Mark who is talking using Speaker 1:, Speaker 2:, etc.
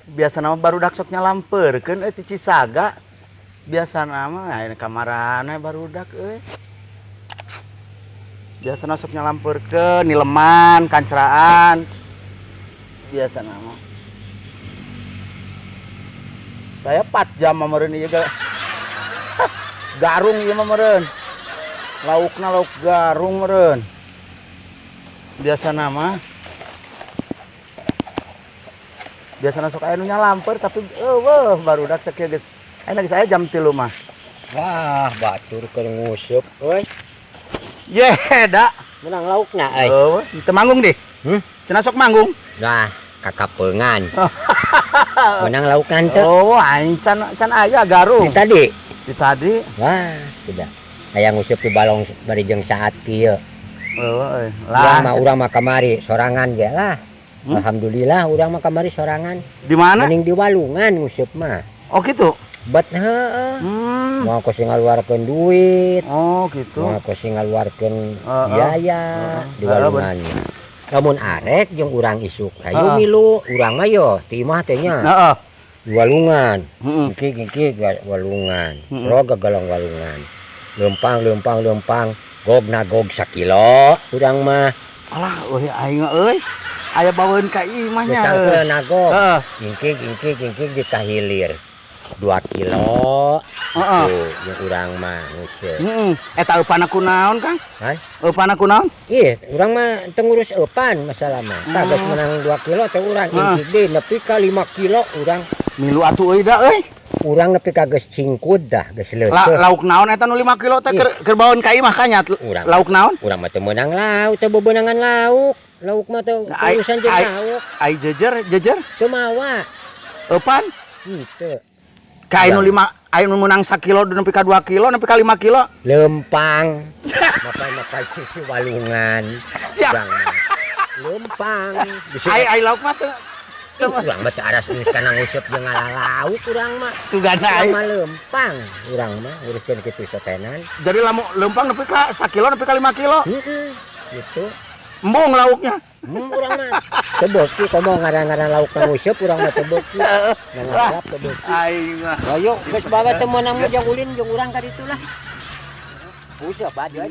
Speaker 1: biasa nama barudak sok nyalamperkeun ti Cisaga. Biasa nama aya kamarana barudak biasa sok nyalamperkeun nileman kanceraan. Biasa nama. Saya 4 jam meureun ieu garung ieu meureun. Laukna lauk garung meureun. Biasa nama. Biasa sok aya nu nyalamper tapi barudak cek geus. Aya geus aya jam 3 mah.
Speaker 2: Wah, batur keur nguseup euy.
Speaker 1: Ye, da.
Speaker 2: Menang laukna euy.
Speaker 1: Heuh, teu manggung deh. Cenah sok manggung.
Speaker 2: Nah, kakapeungan. Menang laukna teu.
Speaker 1: Oh, aing can aya garung.
Speaker 2: Di tadi.
Speaker 1: Di tadi.
Speaker 2: Wah, sudah. Aya nguseup di balong bari jeung saat kieu.
Speaker 1: Heuh, lah.
Speaker 2: Urang mah kamari sorangan ge lah. Alhamdulillah urang mah kamari sorangan.
Speaker 1: Di mana?
Speaker 2: Mending di walungan nguseup mah.
Speaker 1: Oh, gitu.
Speaker 2: Bet heueuh. Mau kosi ngaluarkeun duit.
Speaker 1: Oh, gitu.
Speaker 2: Mau kosi ngaluarkeun biaya di walungan. Lamun arek jeung urang isuk hayu milu, urang mah yo ti imah teh nya.
Speaker 1: Heeh.
Speaker 2: Di walungan. Engki walungan. Roga galang walungan. Lempang. Gogna gog 1 kilo urang mah.
Speaker 1: Alah, aing euy. Aya baweun ka imah nya.
Speaker 2: Ditangkeun nagog.
Speaker 1: Heeh.
Speaker 2: Ingkik dikahilir. 2 kilo.
Speaker 1: Heeh.
Speaker 2: Tuh, yang urang mah nguseup.
Speaker 1: Eta eupana kunaon, Kang?
Speaker 2: Hah?
Speaker 1: Eupana kunaon?
Speaker 2: Iya, urang mah teu ngurus eupan masalah mah. Tah geus menang 2 kilo teh urang ingkik deui nepi ka 5 kilo urang.
Speaker 1: Milu atuh euy da euy.
Speaker 2: Urang nepi ka geus cingkud dah, geus leuseuh.
Speaker 1: Lauk naon eta nu 5 kilo teh keur baeun ka imah kanya. Lauk naon?
Speaker 2: Urang mah teu meunang lauk, teu bebeunangan lauk. Lauk mah teu urusan jeung lauk.
Speaker 1: Ai jejer.
Speaker 2: Teu mawa.
Speaker 1: Eupan?
Speaker 2: Henteu.
Speaker 1: Ka anu 5, aya nu meunang 1 kilo nepi ka 2 kilo, nepi ka 5 kilo.
Speaker 2: Lempang. Mapai sisi walungan.
Speaker 1: Siap.
Speaker 2: Lempang.
Speaker 1: Ai lauk mah teu
Speaker 2: urang mah teu aras geus kana nguseup jeung ngalauk urang mah.
Speaker 1: sugana ai.
Speaker 2: Mah lempang urang mah nguruskeun kitu sotenan.
Speaker 1: Jadi lamun lempang nepi ka 1 kilo nepi ka 5 kilo.
Speaker 2: Gitu.
Speaker 1: Embung lauknya.
Speaker 2: Urang mah teu beuki komo ngaran-ngaran lauk nguseup urang mah teu beuki. Ngarap teu beuki.
Speaker 1: Aing mah.
Speaker 2: Ayo geus bawa teu meunang jeung ulin jeung urang ka ditu lah. Useup aja.